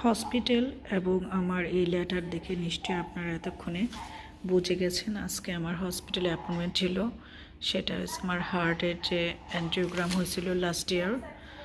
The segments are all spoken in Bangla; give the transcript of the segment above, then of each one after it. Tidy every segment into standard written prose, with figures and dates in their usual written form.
হসপিটাল এবং আমার এই লেটার দেখে নিশ্চয়ই আপনারা এতক্ষণে বুঝে গেছেন আজকে আমার হসপিটালে অ্যাপয়েন্টমেন্ট ছিল। সেটা হচ্ছে আমার হার্টের যে অ্যানজিওগ্রাম হয়েছিল লাস্ট ইয়ার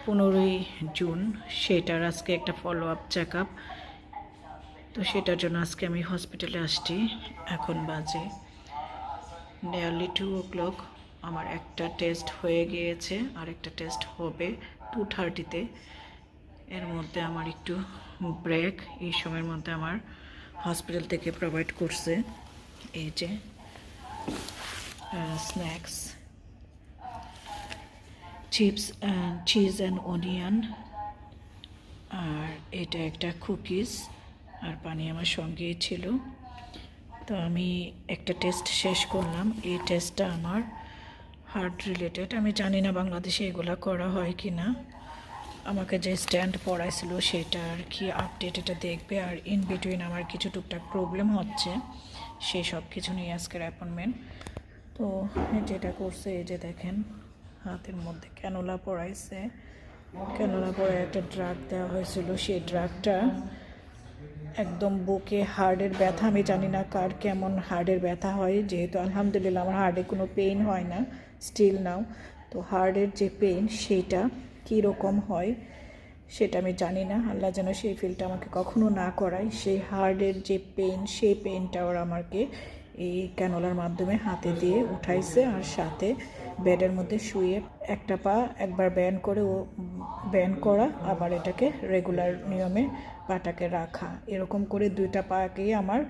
15 জুন, সেটার আজকে একটা ফলো আপ চেক আপ। তো সেটার জন্য আজকে আমি হসপিটালে আসছি। এখন বাজে নিয়ারলি 2 o'clock। আমার একটা টেস্ট হয়ে গিয়েছে, আর একটা টেস্ট হবে 2:30-তে। এর মধ্যে আমার একটু ব্রেক এই সময়ের মধ্যে আমার হসপিটাল থেকে প্রোভাইড করছে এই যে snacks, chips and cheese and onion, আর এটা একটা কুকিজ আর পানি আমার সঙ্গেই ছিল। তো আমি একটা টেস্ট শেষ করলাম। এই টেস্টটা আমার হার্ট রিলেটেড। আমি জানি না বাংলাদেশে এগুলো করা হয় কি না। আমাকে যে স্ট্যান্ড পড়াইছিল সেটা আর কি আপডেট এটা দেখবে, আর ইন বিটুইন আমার কিছু টুকটাক প্রবলেম হচ্ছে, সেই সব কিছু নিয়ে আজকের অ্যাপয়েন্টমেন্ট। তো যেটা করছে এই যে দেখেন হাতের মধ্যে ক্যানোলা পড়াইছে। ক্যানোলা পরে একটা ড্রাগ দেওয়া হয়েছিল, সেই ড্রাগটা একদম বুকে হার্টের ব্যথা। আমি জানি না কার কেমন হার্টের ব্যথা হয়, যেহেতু আলহামদুলিল্লাহ আমার হার্টে কোনো পেইন হয় না স্টিল নাও। তো হার্টের যে পেইন সেইটা কীরকম হয় সেটা আমি জানি না। আল্লাহ যেন সেই ফিলটা আমাকে কখনো না করায়। সেই হার্টের যে পেইন, সেই পেইনটা ওরা আমাকে এই ক্যানোলার মাধ্যমে হাতে দিয়ে উঠাইছে, আর সাথে বেডের মধ্যে শুয়ে একটা পা একবার ব্যান্ড করে ব্যান্ড করা, আবার এটাকে রেগুলার নিয়মে পাটাকে রাখা, এরকম করে দুইটা পাকেই আমার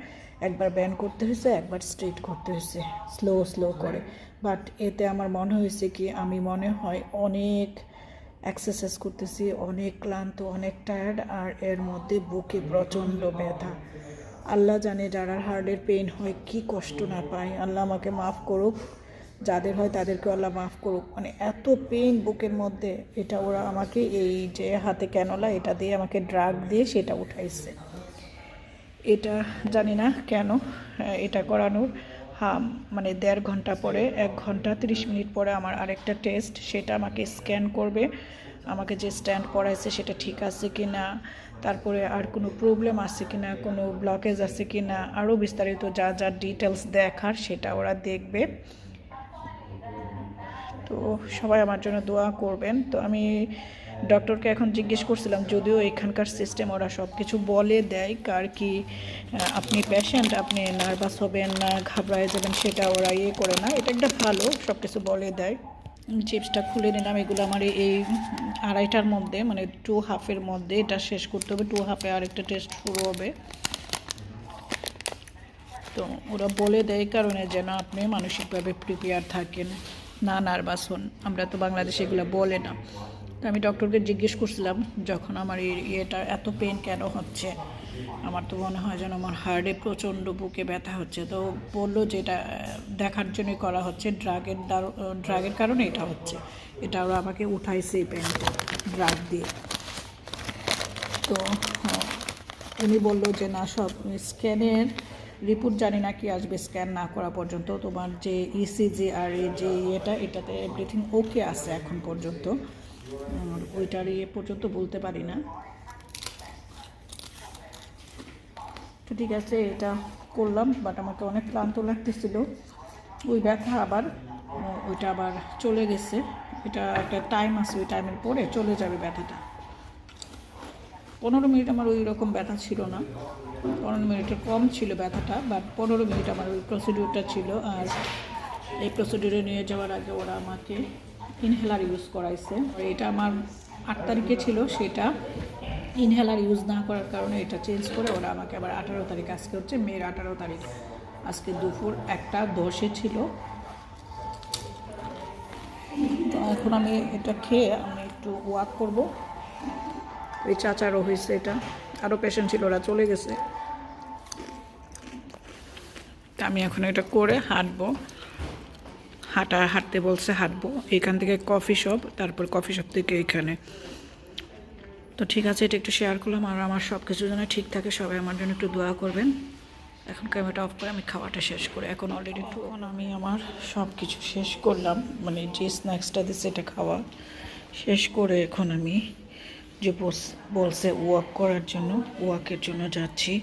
একবার ব্যান্ড করতে হয়েছে, একবার স্ট্রেট করতে হয়েছে স্লো স্লো করে। বাট এতে আমার মনে হয়েছে কি আমি মনে হয় অনেক এক্সারসাইজ করতেছি, অনেক ক্লান্ত, অনেক টায়ার্ড, আর এর মধ্যে বুকে প্রচণ্ড ব্যথা। আল্লাহ জানে যারা হার্টের পেইন হয় কি কষ্ট না পায়। আল্লাহ আমাকে মাফ করুক, যাদের হয় তাদেরকে আল্লাহ মাফ করুক। মানে এত পেইন বুকের মধ্যে। এটা ওরা আমাকে এই যে হাতে ক্যানোলা এটা দিয়ে আমাকে ড্রাগ দিয়ে সেটা উঠাইছে। এটা জানি না কেন এটা করানোর মানে 1.5 ঘন্টা পরে, 1 ঘন্টা 30 মিনিট পরে আমার আরেকটা টেস্ট, সেটা আমাকে স্ক্যান করবে আমাকে যে স্ট্যান্ড পড়াইছে সেটা ঠিক আছে কি না, তারপরে আর কোনো প্রবলেম আছে কি না, কোনো ব্লকেজ আছে কি না, আরও বিস্তারিত যা যা ডিটেলস দেখার সেটা ওরা দেখবে। তো সবাই আমার জন্য দোয়া করবেন। তো আমি ডক্টরকে এখন জিজ্ঞেস করছিলাম, যদিও এখানকার সিস্টেম ওরা সব কিছু বলে দেয়, কার কি আপনি পেশেন্ট, আপনি নার্ভাস হবেন না, ঘাবড়ায় যাবেন সেটা ওরা করে না। এটা একটা ভালো, সব কিছু বলে দেয়। চিপসটা খুলে নিলাম। এগুলো আমার এই 2:30টার মধ্যে, মানে 2:30-এর মধ্যে এটা শেষ করতে হবে। 2:30-এ আরেকটা টেস্ট শুরু হবে। তো ওরা বলে দেয় কারণে যেন আপনি মানসিকভাবে প্রিপেয়ার থাকেন, না নার্ভাস হন। আমরা তো বাংলাদেশে এগুলো বলে না। তো আমি ডক্টরকে জিজ্ঞেস করছিলাম যখন আমার এটা এত পেন কেন হচ্ছে, আমার তো মনে হয় যেন আমার হার্টে প্রচণ্ড বুকে ব্যথা হচ্ছে। তো বললো যে এটা দেখার জন্যই করা হচ্ছে, ড্রাগের কারণে এটা হচ্ছে। এটা ওরা আমাকে উঠাইছে এই পেনটা ড্রাগ দিয়ে। তো উনি বললো যে না, সব স্ক্যানের রিপোর্ট জানি না কি আসবে স্ক্যান না করা পর্যন্ত, তোমার যে ইসিজি আর এই যে এটাতে এভরিথিং ওকে আছে এখন পর্যন্ত। ওইটার পর্যন্ত বলতে পারি না। তো ঠিক আছে, এটা করলাম, বাট আমাকে অনেক ক্লান্ত লাগতেছিল। ওই ব্যথা আবার ওইটা আবার চলে গেছে। এটা একটা টাইম আছে, ওই টাইমের পরে চলে যাবে ব্যথাটা। 15 মিনিট আমার ওই রকম ব্যথা ছিল না, 15 মিনিটের কম ছিল ব্যথাটা, বাট 15 মিনিট আমার ওই প্রসিডিউরটা ছিল। আর এই প্রসিডিউরে নিয়ে যাওয়ার আগে ওরা আমাকে ইনহেলার ইউজ করাইছে। এটা আমার 8 তারিখে ছিল, সেটা ইনহেলার ইউজ না করার কারণে এটা চেঞ্জ করে ওরা আমাকে আবার 18 তারিখ, আজকে হচ্ছে মের 18 তারিখ, আজকে দুপুর 1:10-এ ছিল। তো এখন আমি এটা খেয়ে আমি একটু ওয়াক করব। ওই চাচারও হয়েছে এটা, আরও পেশেন্ট ছিল, ওরা চলে গেছে। আমি এখন এটা করে হাঁটবো, হাঁটতে বলছে হাঁটবো। এখান থেকে কফি শপ, তারপর কফি শপ থেকে এখানে। তো ঠিক আছে, এটা একটু শেয়ার করলাম। আর আমার সব কিছু যেন ঠিক থাকে, সবাই আমার জন্য একটু দোয়া করবেন। এখন ক্যামেরাটা অফ করে আমি খাওয়াটা শেষ করে, এখন অলরেডি আমি আমার সব কিছু শেষ করলাম, মানে যে স্ন্যাক্সটা দিচ্ছে এটা খাওয়া শেষ করে এখন আমি যে বলছে ওয়াক করার জন্য, ওয়াকের জন্য যাচ্ছি।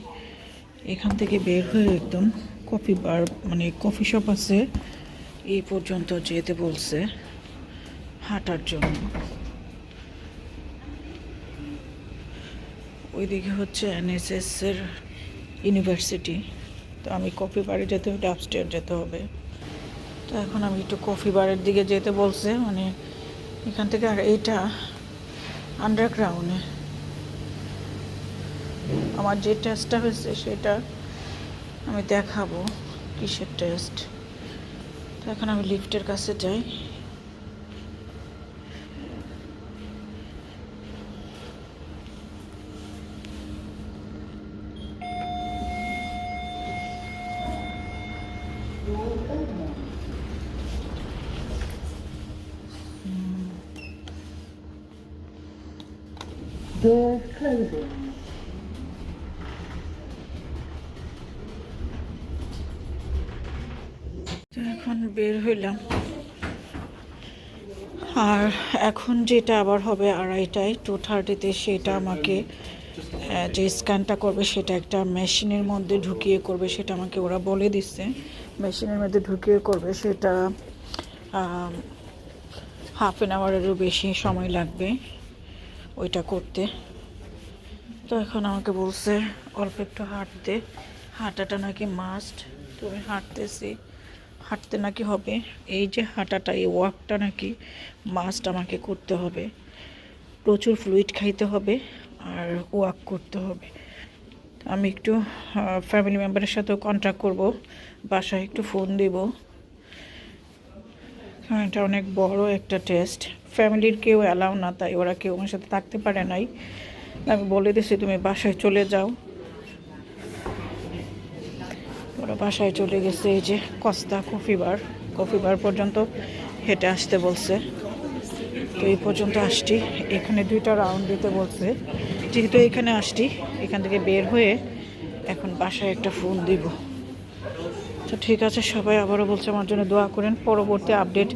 এখান থেকে বের হয়ে একদম কফি বার মানে কফি শপ আছে এই পর্যন্ত যেতে বলছে হাঁটার জন্য। ওইদিকে হচ্ছে এনএসএস এর ইউনিভার্সিটি। তো আমি কফি বারে যেতে হলে আপস্টেয়ার যেতে হবে। তো এখন আমি একটু কফি বারের দিকে যেতে বলছে, মানে এখান থেকে। আর এইটা আন্ডারগ্রাউন্ডে আমার যে টেস্টটা হয়েছে সেটা আমি দেখাবো কিসের টেস্ট। তো এখন আমি লিফটের কাছে যাই। Doors closing. তো এখন বের হইলাম। আর এখন যেটা আবার হবে 2:30টায় 2:30-তে, সেটা আমাকে যে স্ক্যানটা করবে সেটা একটা মেশিনের মধ্যে ঢুকিয়ে করবে, সেটা আমাকে ওরা বলে দিচ্ছে। মেশিনের মধ্যে ঢুকিয়ে করবে, সেটা হাফ অ্যান আওয়ারেরও বেশি সময় লাগবে ওইটা করতে। তো এখন আমাকে বলছে অল্প একটু হাঁটতে, হাঁটাটা নাকি মাস্ট। তো আমি হাঁটতে নাকি হবে। এই যে হাঁটাটা, এই ওয়াকটা নাকি মাস্ট আমাকে করতে হবে। প্রচুর ফ্লুইড খাইতে হবে আর ওয়াক করতে হবে। আমি একটু ফ্যামিলি মেম্বারের সাথেও কন্ট্যাক্ট করব, বাসায় একটু ফোন দেব, কারণ এটা অনেক বড় একটা টেস্ট। ফ্যামিলির কেউ অ্যালাউ না, তাই ওরা কেউ আমার সাথে থাকতে পারে নাই। আমি বলে দিয়েছি তুমি বাসায় চলে যাও। ওরা বাসায় চলে গেছে। এই যে কস্তা কফি বার পর্যন্ত হেঁটে আসতে বলছে। তো এই পর্যন্ত আসছি। এখানে 2টা রাউন্ড দিতে বলছে। যেহেতু এখানে আসছি, এখান থেকে বের হয়ে এখন বাসায় একটা ফোন দিব। তো ঠিক আছে, সবাই আবারও বলছে আমার জন্য দোয়া করেন। পরবর্তী আপডেট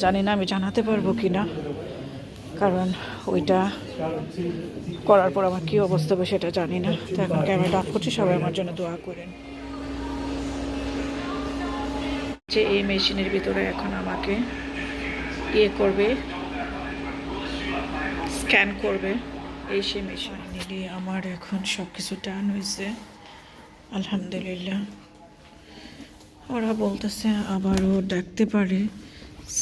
জানি না আমি জানাতে পারবো কি না, কারণ ওইটা করার পর আমার কী অবস্থা হবে সেটা জানি না। তো এখন ক্যামেরাটা অফ করছি, সবাই আমার জন্য দোয়া করেন। যে এই মেশিনের ভিতরে এখন আমাকে করবে, স্ক্যান করবে। এই সেই মেশিন নিলে আমার এখন সব কিছু ডান হয়েছে, আলহামদুলিল্লাহ। ওরা বলতেছে আবারও ডাকতে পারে,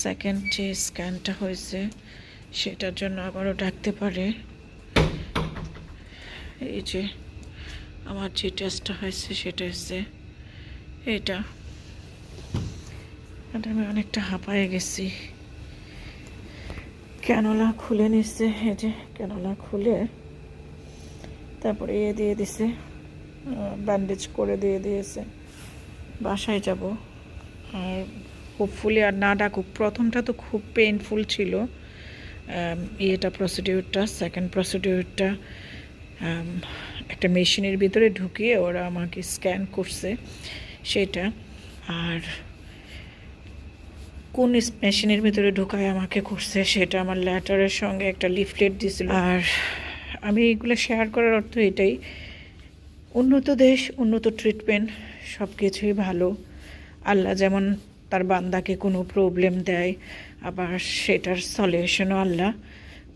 সেকেন্ড যে স্ক্যানটা হয়েছে সেটার জন্য আবারও ডাকতে পারে। এই যে আমার যে টেস্টটা হয়েছে সেটা হচ্ছে এটা। আমি অনেকটা হাঁপায়ে গেছি। ক্যানোলা খুলে নিচ্ছে, এই যে ক্যানোলা খুলে তারপরে দিয়ে দিছে, ব্যান্ডেজ করে দিয়েছে। বাসায় যাব আর হোপফুলি আর না ডাকুক। প্রথমটা তো খুব পেইনফুল ছিল এটা প্রসিডিউরটা। সেকেন্ড প্রসিডিউরটা একটা মেশিনের ভিতরে ঢুকিয়ে ওরা আমাকে স্ক্যান করছে সেটা। আর কোন মেশিনের ভিতরে ঢোকায় আমাকে করছে সেটা আমার লেটারের সঙ্গে একটা লিফলেট দিয়েছিল। আর আমি এগুলো শেয়ার করার অর্থ এটাই, উন্নত দেশ, উন্নত ট্রিটমেন্ট, সব কিছুই ভালো। আল্লাহ যেমন তার বান্দাকে কোনো প্রবলেম দেয়, আবার সেটার সলিউশনও আল্লাহ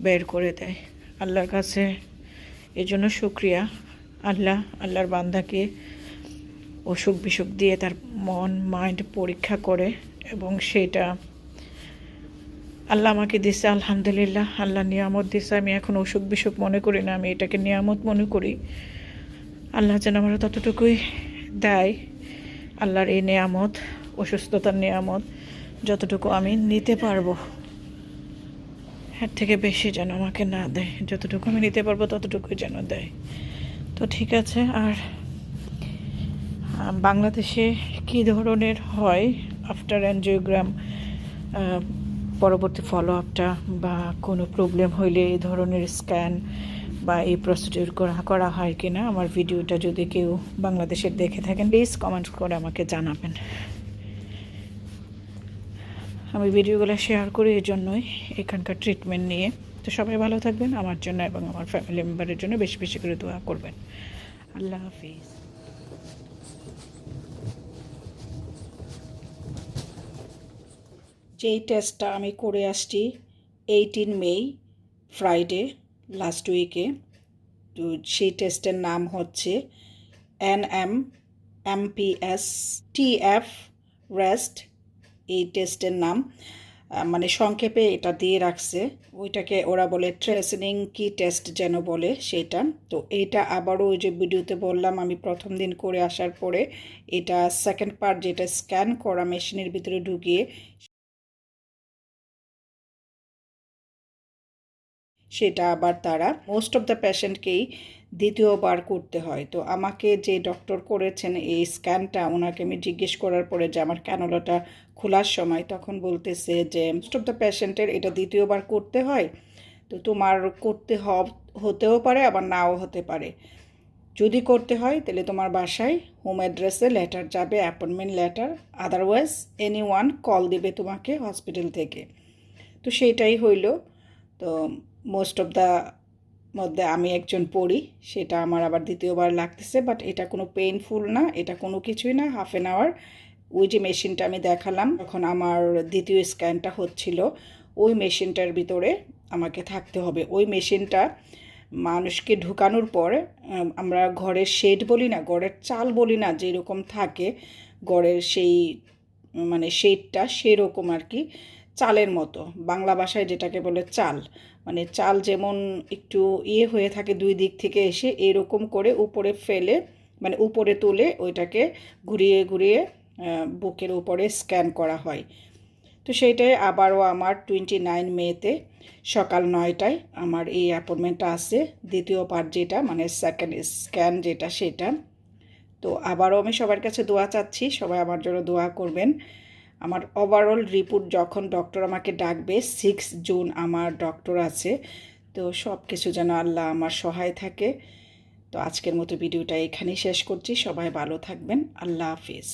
বের করে দেয়। আল্লাহর কাছে এর জন্য শুকরিয়া। আল্লাহর বান্দাকে অসুখ বিসুখ দিয়ে তার মন মাইন্ড পরীক্ষা করে, এবং সেটা আল্লাহ আমাকে দিছে, আলহামদুলিল্লাহ। আল্লাহ নিয়ামত দিছে। আমি এখন অসুখ বিসুখ মনে করি না, আমি এটাকে নিয়ামত মনে করি। আল্লাহ যেন আমার ততটুকুই দেয়। আল্লাহর এই নিয়ামত, অসুস্থতার নিয়ামত, যতটুকু আমি নিতে পারবো, এর থেকে বেশি যেন আমাকে না দেয়। যতটুকু আমি নিতে পারবো ততটুকুই যেন দেয়। তো ঠিক আছে। আর বাংলাদেশে কী ধরনের হয় আফটার অ্যানজিওগ্রাম, পরবর্তী ফলো আপটা বা কোনো প্রবলেম হইলে এই ধরনের স্ক্যান বা এই প্রসিডিউর করা হয় কি না, আমার ভিডিওটা যদি কেউ বাংলাদেশের দেখে থাকেন প্লিজ কমেন্ট করে আমাকে জানাবেন। আমি ভিডিওগুলো শেয়ার করি এই জন্যই, এখানকার ট্রিটমেন্ট নিয়ে। তো সবাই ভালো থাকবেন, আমার জন্য এবং আমার ফ্যামিলি মেম্বারের জন্য বেশি বেশি করে দোয়া করবেন। আল্লাহ হাফিজ। যেই টেস্টটা আমি করে আসছি 18 মে ফ্রাইডে লাস্ট উইকে, তো সেই টেস্টের নাম হচ্ছে NMMPS TF রেস্ট, এই টেস্টের নাম। মানে সংক্ষেপে এটা দিয়ে রাখছে, ওইটাকে ওরা বলে ট্রেসিং কি টেস্ট যেন বলে সেটা। তো এইটা আবারও ওই যে ভিডিওতে বললাম আমি প্রথম দিন করে আসার পরে, এটা সেকেন্ড পার্ট যেটা স্ক্যান করা মেশিনের ভিতরে ঢুকিয়ে সেটা আবার তারা মোস্ট অফ দ্য পেশেন্টকেই দ্বিতীয়বার করতে হয়। তো আমাকে যে ডক্টর করেছেন এই স্ক্যানটা, ওনাকে আমি জিজ্ঞেস করার পরে যে আমার ক্যানোলাটা খোলার সময়, তখন বলতেছে যে মোস্ট অফ দ্য পেশেন্টের এটা দ্বিতীয়বার করতে হয়, তো তোমার করতে হতেও পারে আবার নাও হতে পারে। যদি করতে হয় তাহলে তোমার বাসায় হোম অ্যাড্রেসে লেটার যাবে, appointment letter, otherwise anyone call দিবে তোমাকে হসপিটাল থেকে। তো সেইটাই হইল। তো মোস্ট অফ দ্য মধ্যে আমি একজন পড়ি, সেটা আমার আবার দ্বিতীয়বার লাগতেছে, বাট এটা কোনো পেইনফুল না, এটা কোনো কিছুই না। হাফ অ্যান আওয়ার ওই যে মেশিনটা আমি দেখালাম, যখন আমার দ্বিতীয় স্ক্যানটা হচ্ছিল, ওই মেশিনটার ভিতরে আমাকে থাকতে হবে। ওই মেশিনটা মানুষকে ঢুকানোর পর আমরা ঘরের শেড বলি না, ঘরের চাল বলি না, যেরকম থাকে ঘরের সেই মানে শেডটা সেরকম আর কি, চালের মতো, বাংলা ভাষায় যেটাকে বলে চাল, মানে চাল যেমন একটু হয়ে থাকে দুই দিক থেকে এসে, এরকম করে উপরে ফেলে মানে উপরে তুলে ওইটাকে ঘুরিয়ে ঘুরিয়ে বুকের উপরে স্ক্যান করা হয়। তো সেইটাই আবারও আমার 29 মেতে সকাল 9টায় আমার এই অ্যাপয়েন্টমেন্টটা আছে, দ্বিতীয় পার্ট যেটা মানে সেকেন্ড স্ক্যান যেটা সেটা। তো আবারও আমি সবার কাছে দোয়া চাচ্ছি, সবাই আমার জন্য দোয়া করবেন। আমার ওভারঅল রিপোর্ট যখন ডক্টর আমাকে ডাকবে 6 জুন আমার ডক্টর আছে, তো সব কিছু যেন আল্লাহ আমার সহায় থাকে। তো আজকের মতো ভিডিওটা এখানেই শেষ করছি, সবাই ভালো থাকবেন, আল্লাহ হাফিজ।